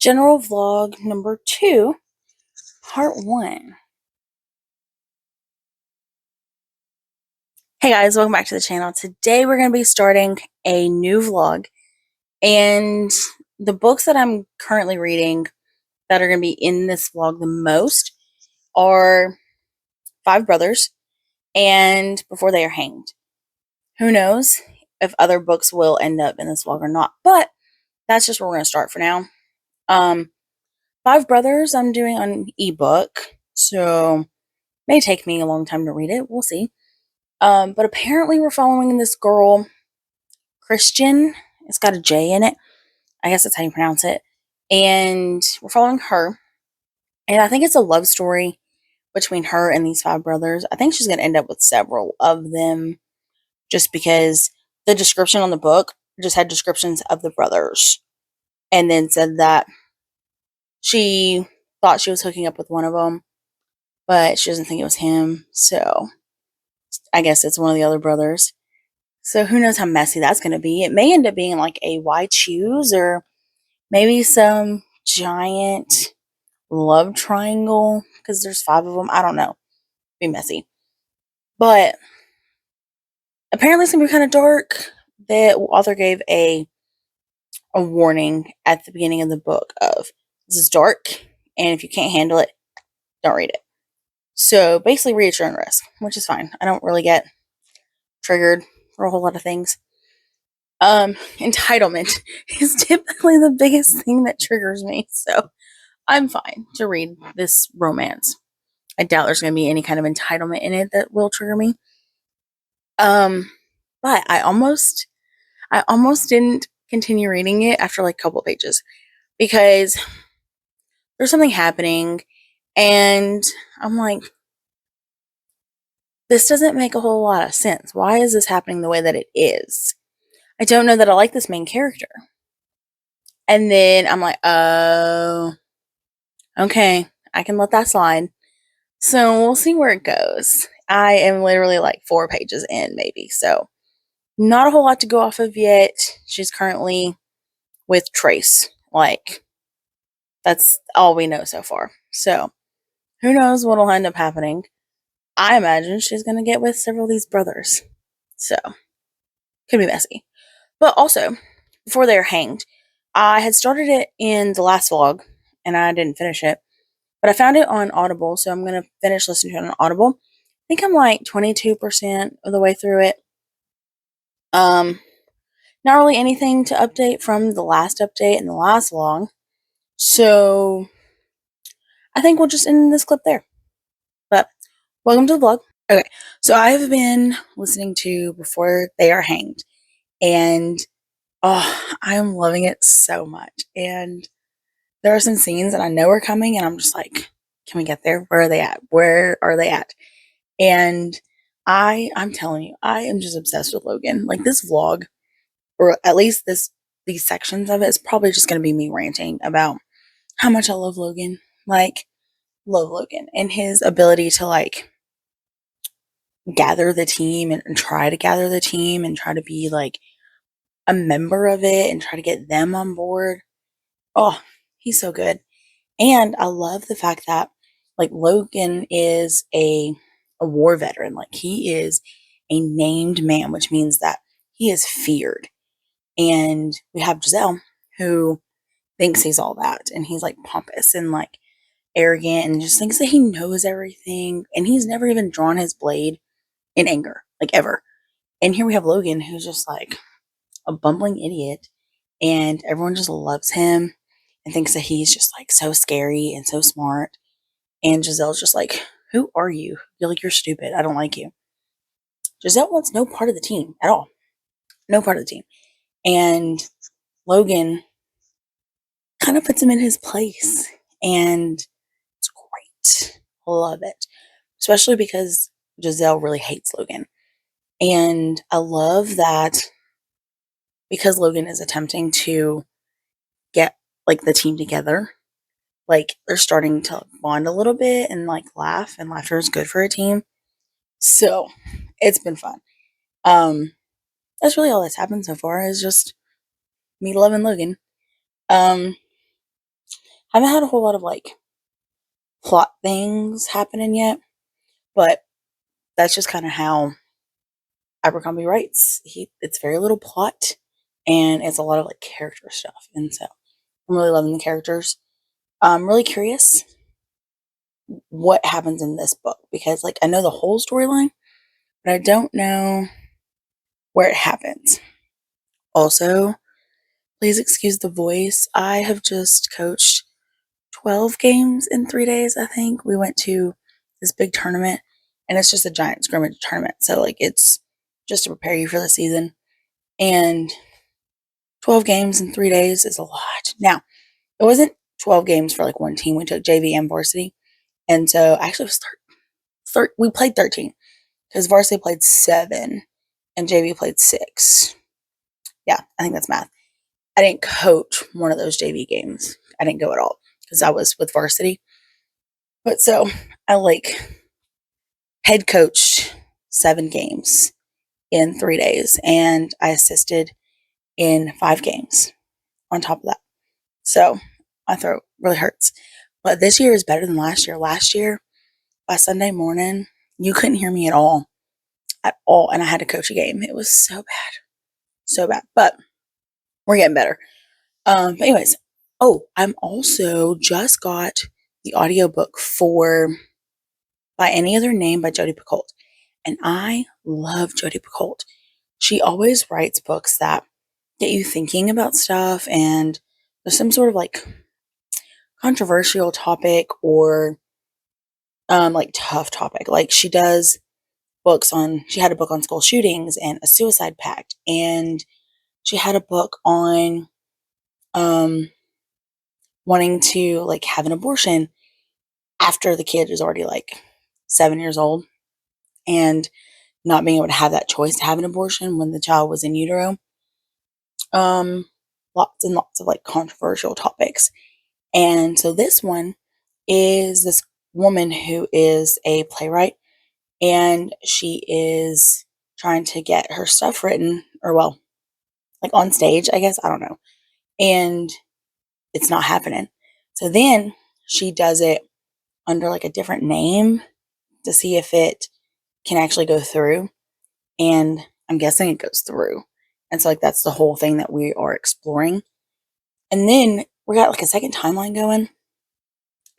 general vlog number 2, part 1. Hey guys, welcome back to the channel. Today we're going to be starting a new vlog, and the books that I'm currently reading that are going to be in this vlog the most are Five Brothers and Before They Are Hanged. Who knows if other books will end up in this vlog or not, but that's just where we're going to start for now. Five Brothers I'm doing on ebook, so may take me a long time to read it. We'll see. But apparently we're following this girl, Christian. It's got a J in it. I guess that's how you pronounce it. And we're following her. And I think it's a love story between her and these five brothers. I think she's going to end up with several of them just because the description on the book just had descriptions of the brothers. And then said that she thought she was hooking up with one of them, but she doesn't think it was him. So I guess it's one of the other brothers. So who knows how messy that's going to be. It may end up being like a why choose, or maybe some giant love triangle because there's 5 of them. I don't know. Be messy. But apparently it's going to be kind of dark. The author gave a warning at the beginning of the book of this is dark, and if you can't handle it, don't read it. So basically read at your own risk, which is fine. I don't really get triggered for a whole lot of things. Entitlement is typically the biggest thing that triggers me, so I'm fine to read this romance. I doubt there's going to be any kind of entitlement in it that will trigger me. But I almost didn't continue reading it after like a couple of pages because there's something happening, and I'm like, this doesn't make a whole lot of sense. Why is this happening the way that it is? I don't know that I like this main character. And then I'm like, oh, okay, I can let that slide. So we'll see where it goes. I am literally like 4 pages in, maybe. So not a whole lot to go off of yet. She's currently with Trace. Like, that's all we know so far. So who knows what'll end up happening. I imagine she's going to get with several of these brothers. So could be messy. But also, Before They're Hanged, I had started it in the last vlog, and I didn't finish it. But I found it on Audible, so I'm going to finish listening to it on Audible. I think I'm like 22% of the way through it. Not really anything to update from the last update and the last vlog. So I think we'll just end this clip there. But welcome to the vlog. Okay, so I have been listening to Before They Are Hanged, and I'm loving it so much. And there are some scenes that I know are coming, and I'm just like, can we get there? Where are they at? Where are they at? And I'm telling you, I am just obsessed with Logan. Like, this vlog, or at least these sections of it, is probably just going to be me ranting about how much I love Logan. Like, love Logan and his ability to like gather the team and try to gather the team and try to be like a member of it and try to get them on board. Oh, he's so good. And I love the fact that like Logan is a war veteran. Like, he is a named man, which means that he is feared. And we have Giselle, who thinks he's all that, and he's like pompous and like arrogant and just thinks that he knows everything, and he's never even drawn his blade in anger, like, ever. And here we have Logan, who's just like a bumbling idiot, and everyone just loves him and thinks that he's just like so scary and so smart. And Giselle's just like, who are you? You're stupid. I don't like you. Giselle wants no part of the team at all. No part of the team. And Logan kind of puts him in his place. And it's great. Love it. Especially because Giselle really hates Logan. And I love that because Logan is attempting to get like the team together. Like, they're starting to bond a little bit and like laugh, and laughter is good for a team. So it's been fun. That's really all that's happened so far, is just me loving Logan. Haven't had a whole lot of like plot things happening yet, but that's just kind of how Abercrombie writes. It's very little plot, and it's a lot of like character stuff, and so I'm really loving the characters. I'm really curious what happens in this book because like I know the whole storyline, but I don't know where it happens. Also, please excuse the voice. I have just coached 12 games in 3 days, I think. We went to this big tournament, and it's just a giant scrimmage tournament. So, like, it's just to prepare you for the season. And 12 games in 3 days is a lot. Now, it wasn't 12 games for like one team. We took JV and varsity. And so, actually, it was we played 13 because varsity played 7 and JV played 6. Yeah, I think that's math. I didn't coach one of those JV games. I didn't go at all because I was with varsity. But so I like head coached 7 games in 3 days and I assisted in 5 games on top of that. So my throat really hurts. But this year is better than last year. Last year, by Sunday morning, you couldn't hear me at all. At all. And I had to coach a game. It was so bad. So bad. But we're getting better. But anyways, I'm also just got the audiobook for By Any Other Name by Jodi Picoult. And I love Jodi Picoult. She always writes books that get you thinking about stuff and there's some sort of like controversial topic or like tough topic. Like she does she had a book on school shootings and a suicide pact, and she had a book on wanting to like have an abortion after the kid is already like 7 years old and not being able to have that choice to have an abortion when the child was in utero. Lots and lots of like controversial topics. And so this one is this woman who is a playwright and she is trying to get her stuff written or well, like on stage, I guess, I don't know. And it's not happening. So then she does it under like a different name to see if it can actually go through. And I'm guessing it goes through. And so like that's the whole thing that we are exploring. And then we got like a second timeline going.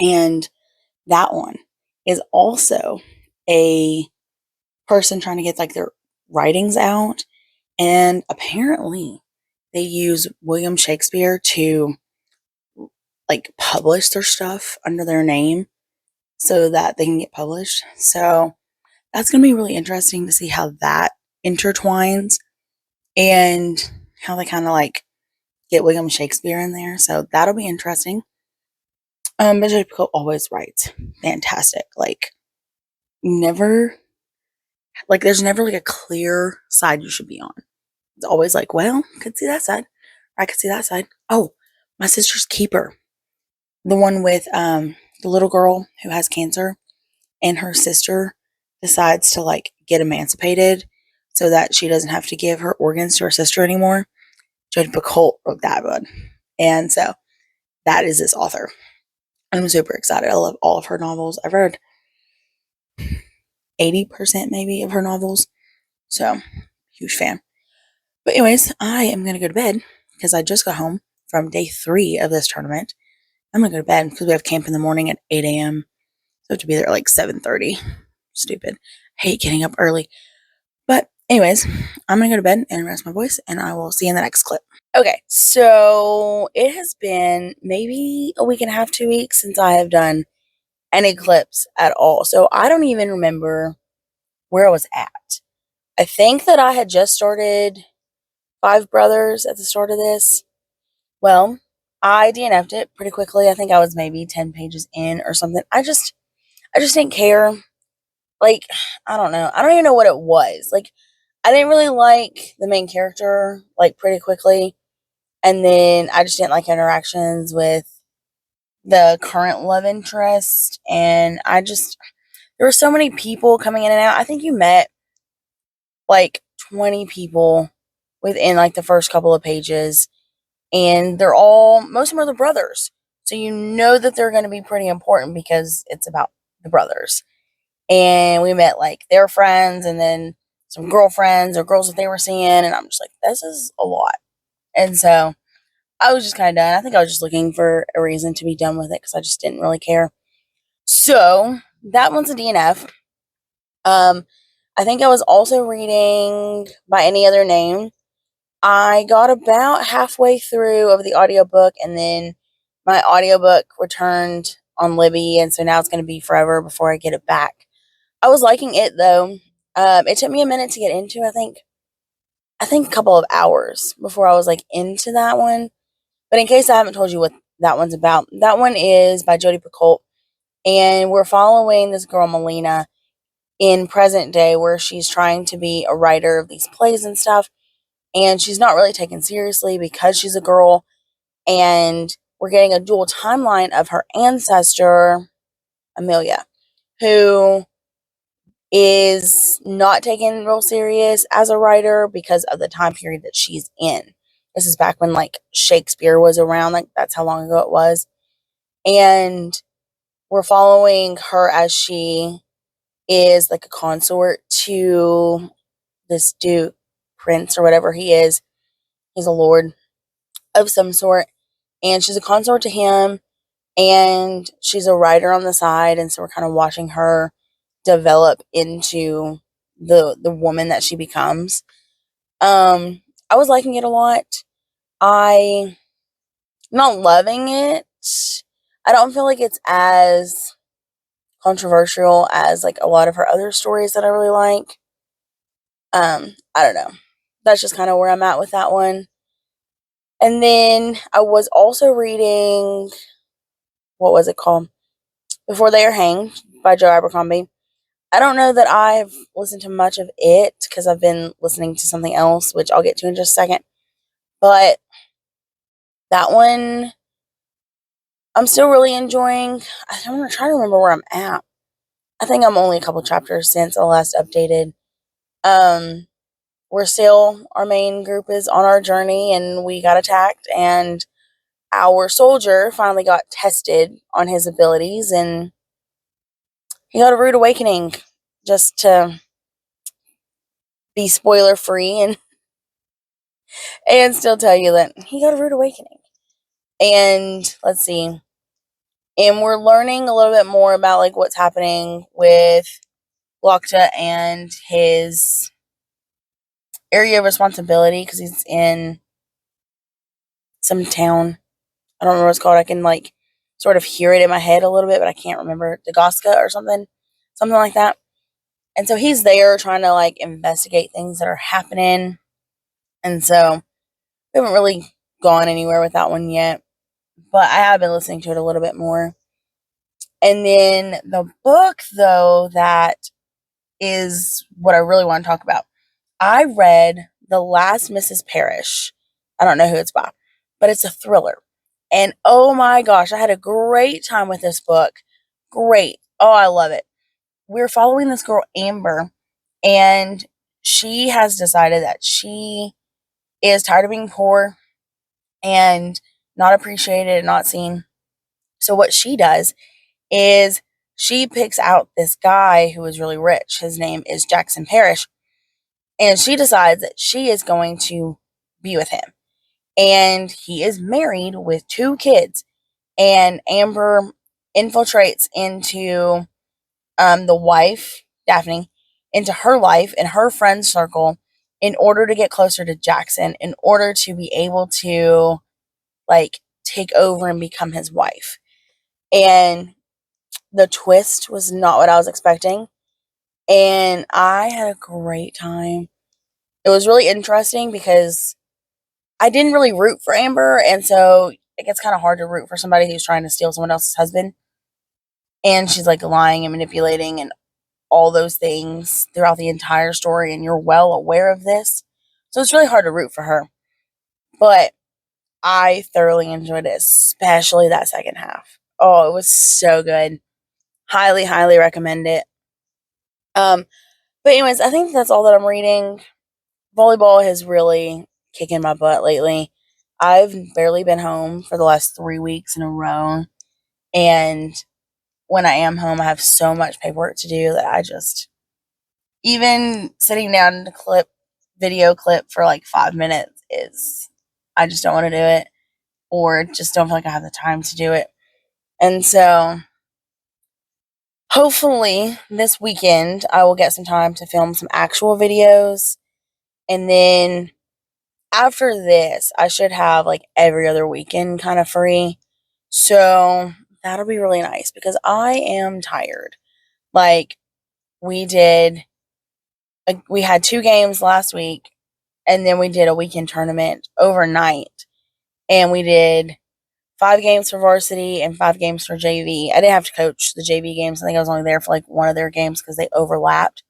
And that one is also a person trying to get like their writings out. And apparently they use William Shakespeare to like publish their stuff under their name so that they can get published. So that's going to be really interesting to see how that intertwines and how they kind of like get William Shakespeare in there. So that'll be interesting. But Jodi Picoult always writes fantastic. Like never, like there's never like a clear side you should be on. It's always like, well, I could see that side. Or I could see that side. Oh, My Sister's Keeper. The one with the little girl who has cancer and her sister decides to like get emancipated so that she doesn't have to give her organs to her sister anymore. Jodi Picoult wrote that one. And so that is this author. I'm super excited. I love all of her novels. I've read 80% maybe of her novels. So, huge fan. But anyways, I am going to go to bed because I just got home from day 3 of this tournament. I'm going to go to bed because we have camp in the morning at 8 a.m. So I have to be there at like 7:30. Stupid. I hate getting up early. But anyways, I'm going to go to bed and rest my voice, and I will see you in the next clip. Okay, so it has been maybe a week and a half, 2 weeks since I have done any clips at all. So I don't even remember where I was at. I think that I had just started Five Brothers at the start of this. Well, I DNF'd it pretty quickly. I think I was maybe 10 pages in or something. I just didn't care. Like, I don't know. I don't even know what it was. Like, I didn't really like the main character, like, pretty quickly. And then I just didn't like interactions with the current love interest. And there were so many people coming in and out. I think you met like 20 people within like the first couple of pages. And most of them are the brothers. So you know that they're going to be pretty important because it's about the brothers. And we met like their friends and then some girlfriends or girls that they were seeing. And I'm just like, this is a lot. And so I was just kind of done. I think I was just looking for a reason to be done with it because I just didn't really care. So that one's a DNF. I think I was also reading By Any Other Name. I got about halfway through of the audiobook and then my audiobook returned on Libby, and so now it's going to be forever before I get it back. I was liking it though. It took me a minute to get into. I think a couple of hours before I was like into that one. But in case I haven't told you what that one's about, that one is by Jodi Picoult, and we're following this girl Melina in present day where she's trying to be a writer of these plays and stuff, and she's not really taken seriously because she's a girl, and we're getting a dual timeline of her ancestor Amelia, who is not taken real serious as a writer because of the time period that she's in. This is back when like Shakespeare was around, like that's how long ago it was. And we're following her as she is like a consort to this duke, prince, or whatever he is. He's a lord of some sort. And she's a consort to him. And she's a writer on the side. And so we're kind of watching her develop into the woman that she becomes. I was liking it a lot. I'm not loving it. I don't feel like it's as controversial as like a lot of her other stories that I really like. I don't know. That's just kind of where I'm at with that one. And then I was also reading, what was it called? Before They Are Hanged by Joe Abercrombie. I don't know that I've listened to much of it because I've been listening to something else, which I'll get to in just a second. But that one, I'm still really enjoying. I'm going to try to remember where I'm at. I think I'm only a couple chapters since I last updated. We're still, our main group is on our journey and we got attacked, and our soldier finally got tested on his abilities and he got a rude awakening, just to be spoiler free and still tell you that he got a rude awakening. And let's see. And we're learning a little bit more about like what's happening with Lokta and his area of responsibility because he's in some town. I don't remember what it's called. I can like sort of hear it in my head a little bit, but I can't remember. Dagoska or something like that. And so he's there trying to like investigate things that are happening. And so we haven't really gone anywhere with that one yet, but I have been listening to it a little bit more. And then the book, though, that is what I really want to talk about. I read The Last Mrs. Parrish. I don't know who it's by, but it's a thriller. And oh my gosh, I had a great time with this book. Great. Oh, I love it. We're following this girl, Amber, and she has decided that she is tired of being poor and not appreciated and not seen. So what she does is she picks out this guy who is really rich. His name is Jackson Parrish. And she decides that she is going to be with him. And he is married with 2 kids. And Amber infiltrates into the wife, Daphne, into her life and her friend circle in order to get closer to Jackson, in order to be able to like take over and become his wife. And the twist was not what I was expecting. And I had a great time. It was really interesting because I didn't really root for Amber. And so it gets kind of hard to root for somebody who's trying to steal someone else's husband. And she's like lying and manipulating and all those things throughout the entire story. And you're well aware of this. So it's really hard to root for her. But I thoroughly enjoyed it, especially that second half. Oh, it was so good. Highly, highly recommend it. But anyways, I think that's all that I'm reading. Volleyball has really kicking my butt lately. I've barely been home for the last 3 weeks in a row. And when I am home, I have so much paperwork to do that I just, even sitting down to video clip for like 5 minutes I just don't want to do it, or just don't feel like I have the time to do it. And so hopefully this weekend I will get some time to film some actual videos. And then after this, I should have like every other weekend kind of free. So that'll be really nice because I am tired. Like, we did, we had 2 games last week, and then we did a weekend tournament overnight, and we did 5 games for varsity and 5 games for JV. I didn't have to coach the JV games. I think I was only there for like one of their games because they overlapped.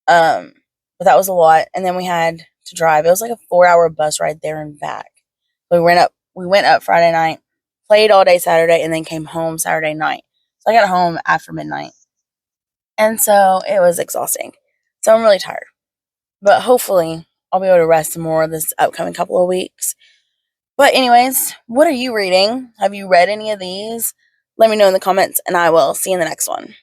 But that was a lot. And then we had to drive. It was like a 4-hour bus ride there and back. We went up Friday night, played all day Saturday, and then came home Saturday night. So I got home after midnight. And so it was exhausting. So I'm really tired. But hopefully I'll be able to rest some more this upcoming couple of weeks. But anyways, what are you reading? Have you read any of these? Let me know in the comments, and I will see you in the next one.